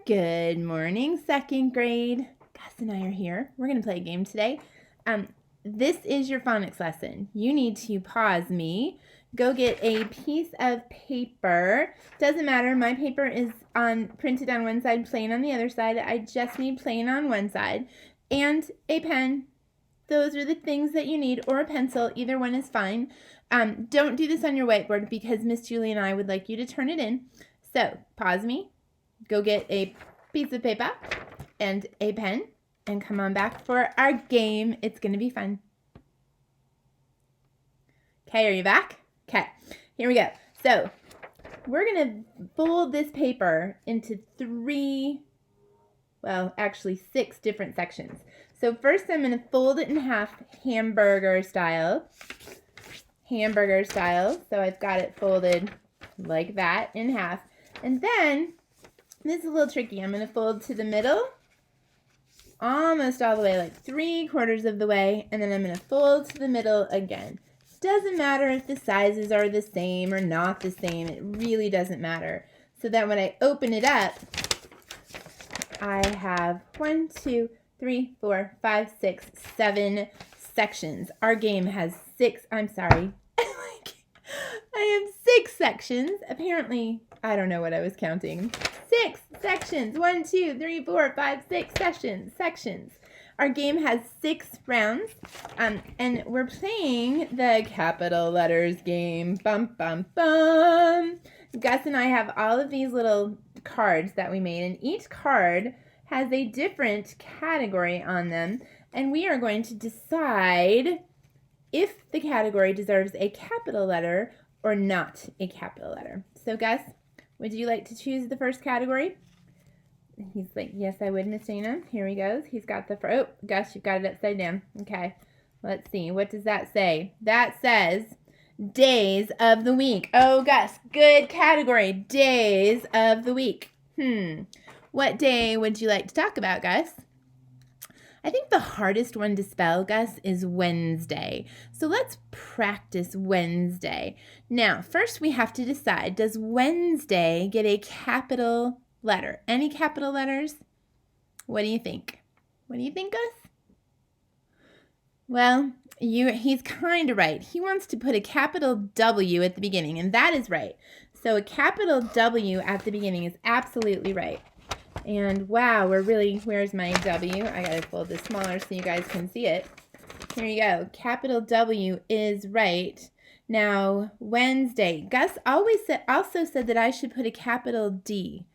Good morning, second grade. Gus and I are here. We're going to play a game today. This is your phonics lesson. You need to pause me, go get a piece of paper. Doesn't matter, my paper is printed on one side, plain on the other side. I just need plain on one side. And a pen. Those are the things that you need, or a pencil. Either one is fine. Don't do this on your whiteboard because Miss Julie and I would like you to turn it in. So, pause me. Go get a piece of paper and a pen and come on back for our game. It's going to be fun. Okay, are you back? Okay, here we go. So we're going to fold this paper into six different sections. So first I'm going to fold it in half hamburger style. So I've got it folded like that in half. And then this is a little tricky. I'm going to fold to the middle, almost all the way, like 3/4 of the way, and then I'm going to fold to the middle again. Doesn't matter if the sizes are the same or not the same. It really doesn't matter. So that when I open it up, I have 1, 2, 3, 4, 5, 6, 7 sections. Our game has I have 6 sections. Apparently, I don't know what I was counting. 6 sections. 1, 2, 3, 4, 5, 6 sections. Our game has 6 rounds, and we're playing the capital letters game. Bum, bum, bum. Gus and I have all of these little cards that we made, and each card has a different category on them, and we are going to decide if the category deserves a capital letter or not a capital letter. So, Gus, would you like to choose the first category? He's like, yes, I would, Miss Dana. Here he goes. He's got the Gus, you've got it upside down. Okay, let's see. What does that say? That says days of the week. Oh, Gus, good category. Days of the week. What day would you like to talk about, Gus? I think the hardest one to spell, Gus, is Wednesday. So let's practice Wednesday. Now, first we have to decide, does Wednesday get a capital letter? Any capital letters? What do you think? What do you think, Gus? Well, he's kind of right. He wants to put a capital W at the beginning, and that is right. So a capital W at the beginning is absolutely right. And wow, where's my W? I gotta fold this smaller so you guys can see it. Here you go. Capital W is right. Now, Wednesday. Gus also said that I should put a capital D.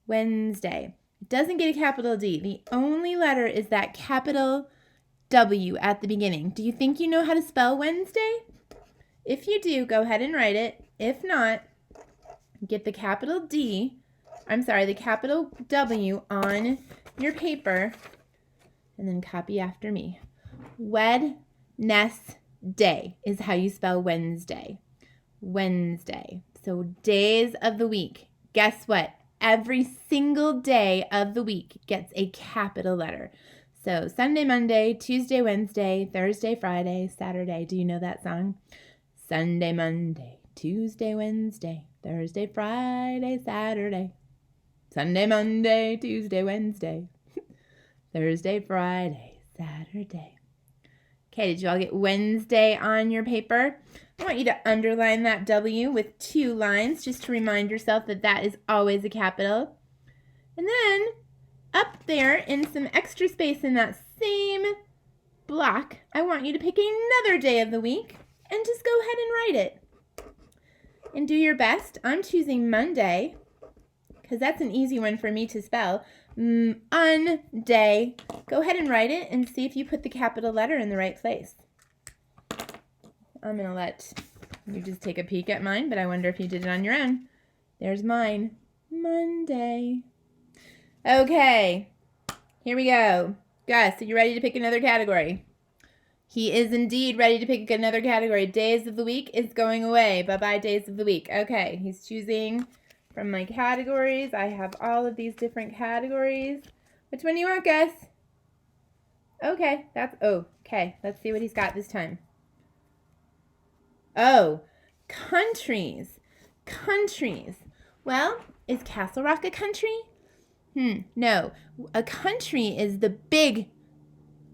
Wednesday. It doesn't get a capital D. The only letter is that capital W at the beginning. Do you think you know how to spell Wednesday? If you do, go ahead and write it. If not, get the capital the capital W on your paper, and then copy after me. Wednesday is how you spell Wednesday. Wednesday. So days of the week. Guess what? Every single day of the week gets a capital letter. So Sunday, Monday, Tuesday, Wednesday, Thursday, Friday, Saturday. Do you know that song? Sunday, Monday, Tuesday, Wednesday, Thursday, Friday, Saturday. Sunday, Monday, Tuesday, Wednesday, Thursday, Friday, Saturday. Okay, did you all get Wednesday on your paper? I want you to underline that W with 2 lines just to remind yourself that that is always a capital. And then up there in some extra space in that same block, I want you to pick another day of the week and just go ahead and write it. And do your best. I'm choosing Monday, because that's an easy one for me to spell. Monday. Go ahead and write it and see if you put the capital letter in the right place. I'm going to let you just take a peek at mine, but I wonder if you did it on your own. There's mine. Monday. Okay, here we go. Gus, are you ready to pick another category? He is indeed ready to pick another category. Days of the week is going away. Bye-bye, days of the week. Okay, he's choosing from my categories. I have all of these different categories. Which one do you want, Gus? Okay, okay. Let's see what he's got this time. Oh, countries. Countries. Well, is Castle Rock a country? No. A country is the big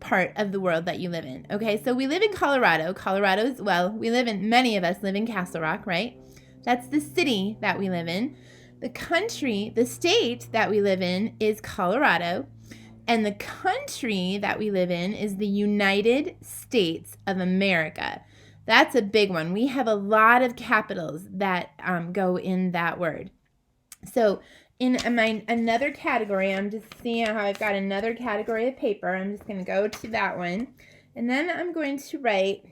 part of the world that you live in. Okay, so we live in Colorado. Colorado is, well, many of us live in Castle Rock, right? That's the city that we live in. The country, the state that we live in is Colorado. And the country that we live in is the United States of America. That's a big one. We have a lot of capitals that go in that word. So in another category, I'm just seeing how I've got another category of paper. I'm just going to go to that one. And then I'm going to write,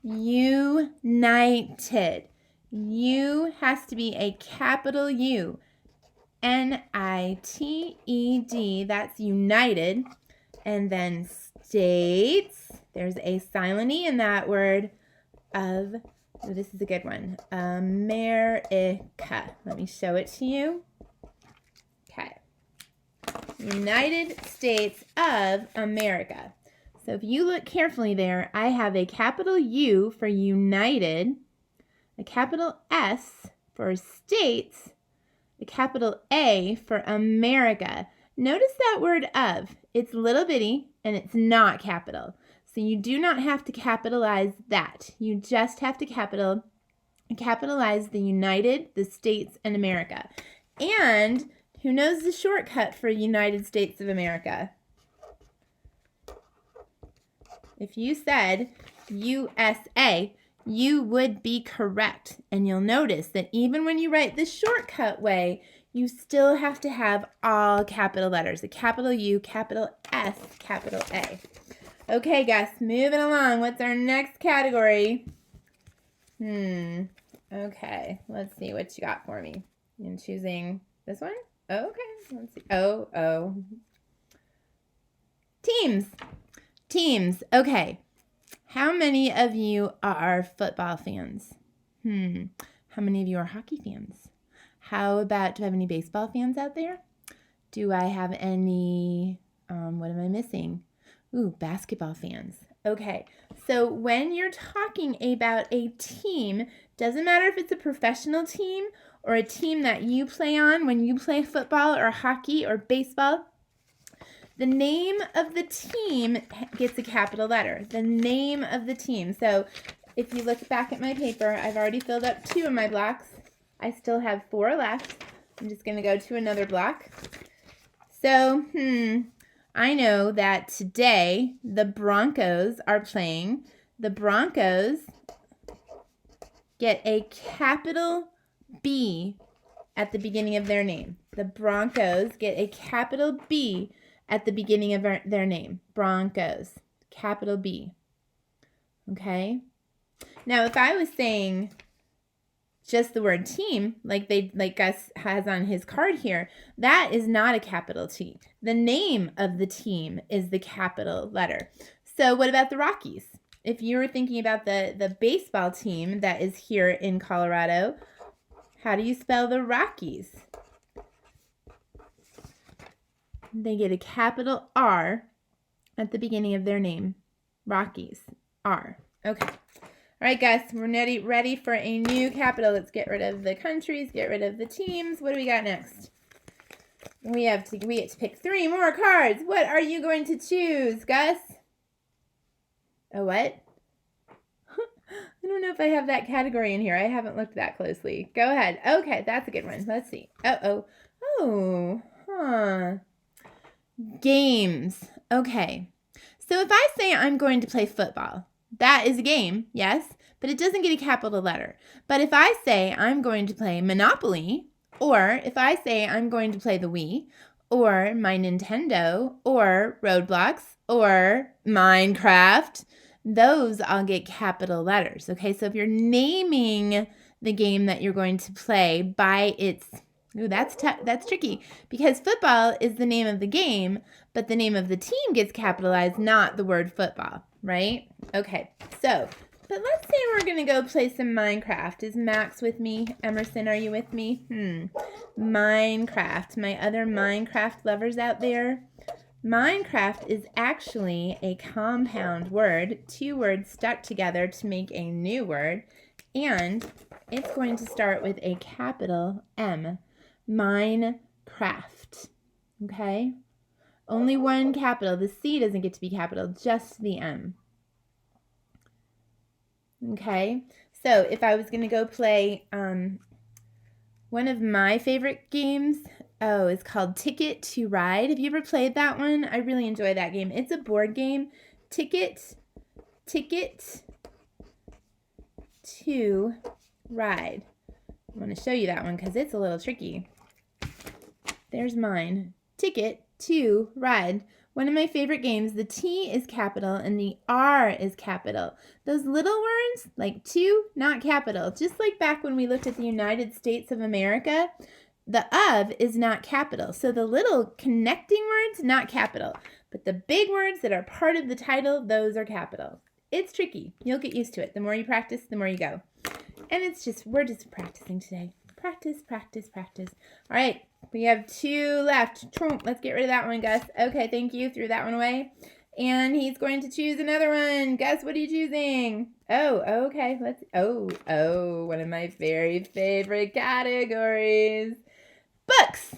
united. U has to be a capital U. N-I-T-E-D, that's united. And then states, there's a silent E in that word, of, oh, this is a good one, America. Let me show it to you. Okay. United States of America. So if you look carefully there, I have a capital U for united, a capital S for states, a capital A for America. Notice that word of. It's little bitty and it's not capital. So you do not have to capitalize that. You just have to capitalize the United, the States, and America. And who knows the shortcut for United States of America? If you said USA, you would be correct. And you'll notice that even when you write the shortcut way, you still have to have all capital letters. A capital U, capital S, capital A. Okay, Gus, moving along. What's our next category? Okay, let's see what you got for me. I'm choosing this one. Okay, let's see. Oh. Teams. Okay. How many of you are football fans? How many of you are hockey fans? How about, do I have any baseball fans out there? Do I have any, what am I missing? Ooh, basketball fans. Okay, so when you're talking about a team, doesn't matter if it's a professional team or a team that you play on when you play football or hockey or baseball, the name of the team gets a capital letter. The name of the team. So if you look back at my paper, I've already filled up 2 of my blocks. I still have 4 left. I'm just going to go to another block. So, I know that today the Broncos are playing. The Broncos get a capital B at the beginning of their name. The Broncos get a capital B at the beginning of their name. Broncos, capital B. Okay? Now, if I was saying just the word team, like Gus has on his card here, that is not a capital T. The name of the team is the capital letter. So what about the Rockies? If you were thinking about the baseball team that is here in Colorado, how do you spell the Rockies? They get a capital R at the beginning of their name. Rockies. R. Okay. All right, guys, we're ready for a new capital. Let's get rid of the countries, get rid of the teams. What do we got next? We have to pick 3 more cards. What are you going to choose, Gus? A what? I don't know if I have that category in here. I haven't looked that closely. Go ahead. Okay, that's a good one. Let's see. Games. Okay. So if I say I'm going to play football, that is a game, yes, but it doesn't get a capital letter. But if I say I'm going to play Monopoly, or if I say I'm going to play the Wii, or my Nintendo, or Roblox, or Minecraft, those all get capital letters. Okay, so if you're naming the game that you're going to play by its, that's tricky, because football is the name of the game, but the name of the team gets capitalized, not the word football, right? Okay, so, but let's say we're going to go play some Minecraft. Is Max with me? Emerson, are you with me? Minecraft. My other Minecraft lovers out there? Minecraft is actually a compound word, 2 words stuck together to make a new word, and it's going to start with a capital M. Minecraft. Okay? Only one capital. The C doesn't get to be capital, just the M. Okay? So if I was going to go play one of my favorite games, it's called Ticket to Ride. Have you ever played that one? I really enjoy that game. It's a board game. Ticket to Ride. I want to show you that one because it's a little tricky. There's mine. Ticket to Ride. One of my favorite games. The T is capital and the R is capital. Those little words, like to, not capital. Just like back when we looked at the United States of America, the of is not capital. So the little connecting words, not capital. But the big words that are part of the title, those are capital. It's tricky. You'll get used to it. The more you practice, the more you go. And we're just practicing today. Practice, practice, practice. All right, we have 2 left. Let's get rid of that one, Gus. Okay, thank you. Threw that one away. And he's going to choose another one. Gus, what are you choosing? Oh, okay. One of my very favorite categories. Books.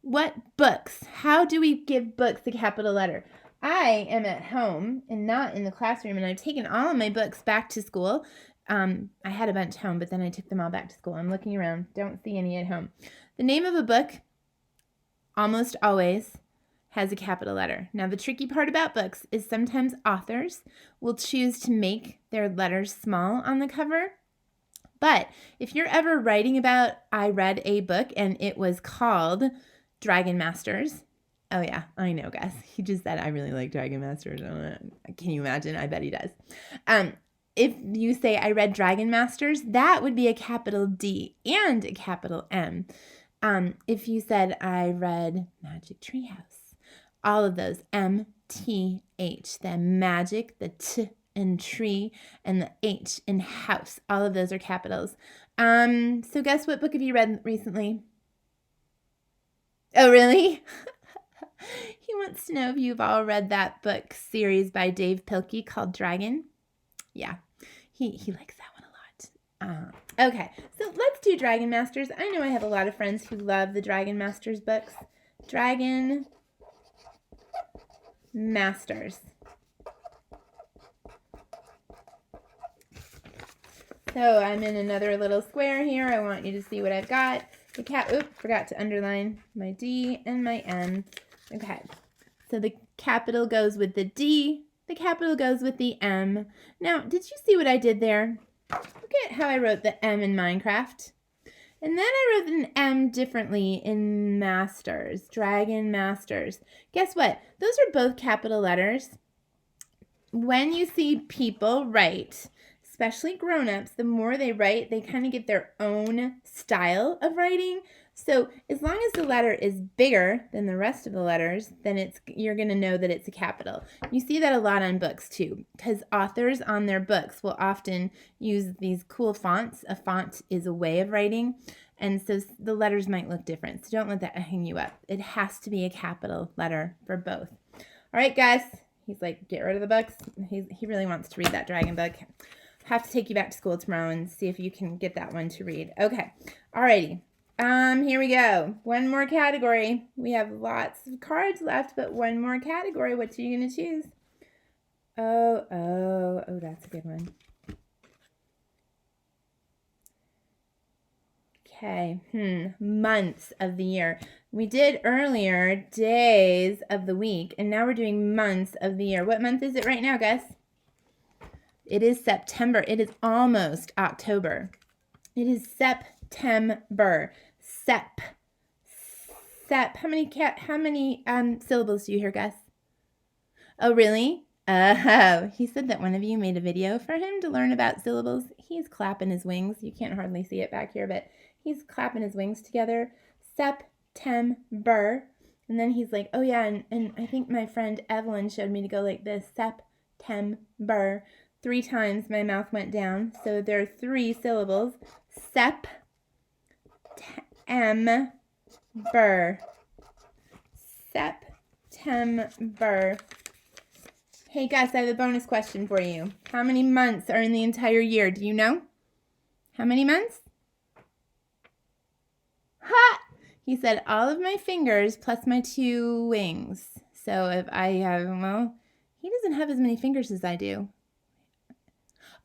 What books? How do we give books a capital letter? I am at home and not in the classroom, and I've taken all of my books back to school. I had a bunch home, but then I took them all back to school. I'm looking around. Don't see any at home. The name of a book almost always has a capital letter. Now, the tricky part about books is sometimes authors will choose to make their letters small on the cover. But if you're ever writing about, I read a book and it was called Dragon Masters. Oh yeah, I know, guys. He just said, I really like Dragon Masters. Can you imagine? I bet he does. If you say, I read Dragon Masters, that would be a capital D and a capital M. If you said, I read Magic Treehouse, all of those, M-T-H, the magic, the T in tree, and the H in house, all of those are capitals. So guess what book have you read recently? Oh, really? He wants to know if you've all read that book series by Dave Pilkey called Dragon. Yeah, he likes that one a lot. Okay, so let's do Dragon Masters. I know I have a lot of friends who love the Dragon Masters books. Dragon Masters. So I'm in another little square here. I want you to see what I've got. The cat, forgot to underline my D and my M. Okay, so the capital goes with the D. The capital goes with the M. Now, did you see what I did there? Look at how I wrote the M in Minecraft. And then I wrote an M differently in Masters, Dragon Masters. Guess what? Those are both capital letters. When you see people write, especially grown-ups, the more they write, they kind of get their own style of writing. So as long as the letter is bigger than the rest of the letters, then you're going to know that it's a capital. You see that a lot on books too, because authors on their books will often use these cool fonts. A font is a way of writing, and so the letters might look different. So don't let that hang you up. It has to be a capital letter for both. All right, guys. He's like, get rid of the books. He really wants to read that dragon book. Have to take you back to school tomorrow and see if you can get that one to read. Okay. Alrighty. Here we go. One more category. We have lots of cards left, but one more category. What are you going to choose? Oh, that's a good one. Okay. Months of the year. We did earlier days of the week, and now we're doing months of the year. What month is it right now, Gus? It is September. It is almost October. It is September. Sep. How many syllables do you hear, Gus? Oh, really? Oh, he said that one of you made a video for him to learn about syllables. He's clapping his wings. You can't hardly see it back here, but he's clapping his wings together. September. And then he's like, oh yeah, and I think my friend Evelyn showed me to go like this. September. 3 times my mouth went down. So there are 3 syllables. September. September. Hey guys, I have a bonus question for you. How many months are in the entire year? Do you know? How many months? Ha! He said all of my fingers plus my 2 wings. So if I have, well, he doesn't have as many fingers as I do.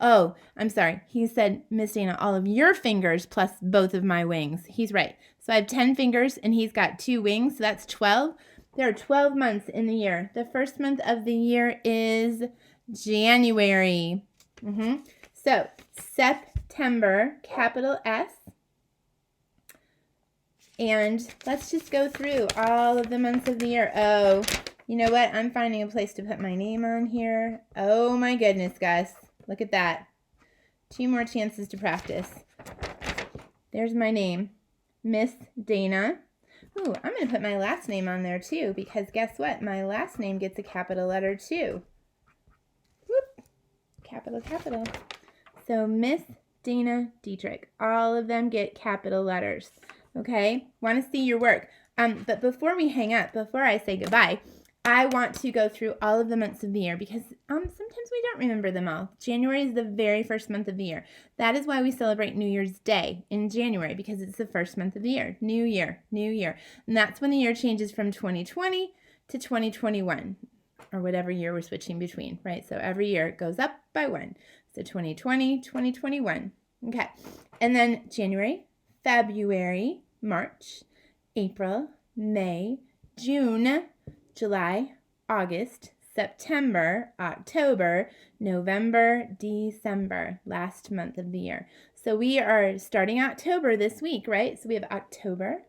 Oh, I'm sorry. He said, Miss Dana, all of your fingers plus both of my wings. He's right. So I have 10 fingers and he's got 2 wings. So that's 12. There are 12 months in the year. The first month of the year is January. So September, capital S. And let's just go through all of the months of the year. Oh, you know what? I'm finding a place to put my name on here. Oh my goodness, Gus. Look at that. 2 more chances to practice. There's my name, Miss Dana. Ooh, I'm going to put my last name on there too, because guess what? My last name gets a capital letter too. Whoop. Capital, capital. So Miss Dana Dietrich. All of them get capital letters. Okay? Want to see your work. But before we hang up, before I say goodbye, I want to go through all of the months of the year because sometimes we don't remember them all. January is the very first month of the year. That is why we celebrate New Year's Day in January, because it's the first month of the year. New year, new year. And that's when the year changes from 2020 to 2021, or whatever year we're switching between, right? So every year it goes up by 1. So 2020, 2021. Okay. And then January, February, March, April, May, June, July, August, September, October, November, December, last month of the year. So we are starting October this week, right? So we have October,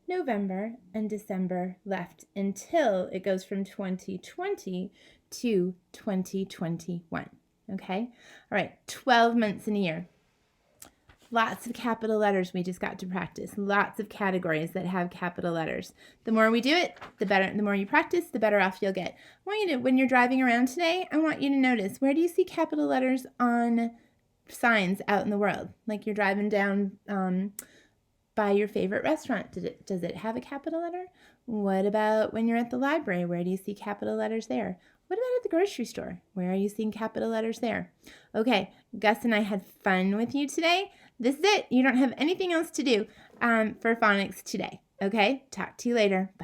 November, and December left until it goes from 2020 to 2021, okay? All right, 12 months in a year. Lots of capital letters we just got to practice. Lots of categories that have capital letters. The more we do it, the better. The more you practice, the better off you'll get. I want you to, when you're driving around today, I want you to notice, where do you see capital letters on signs out in the world? Like you're driving down by your favorite restaurant. Does it have a capital letter? What about when you're at the library? Where do you see capital letters there? What about at the grocery store? Where are you seeing capital letters there? Okay, Gus and I had fun with you today. This is it. You don't have anything else to do for phonics today. Okay, talk to you later. Bye.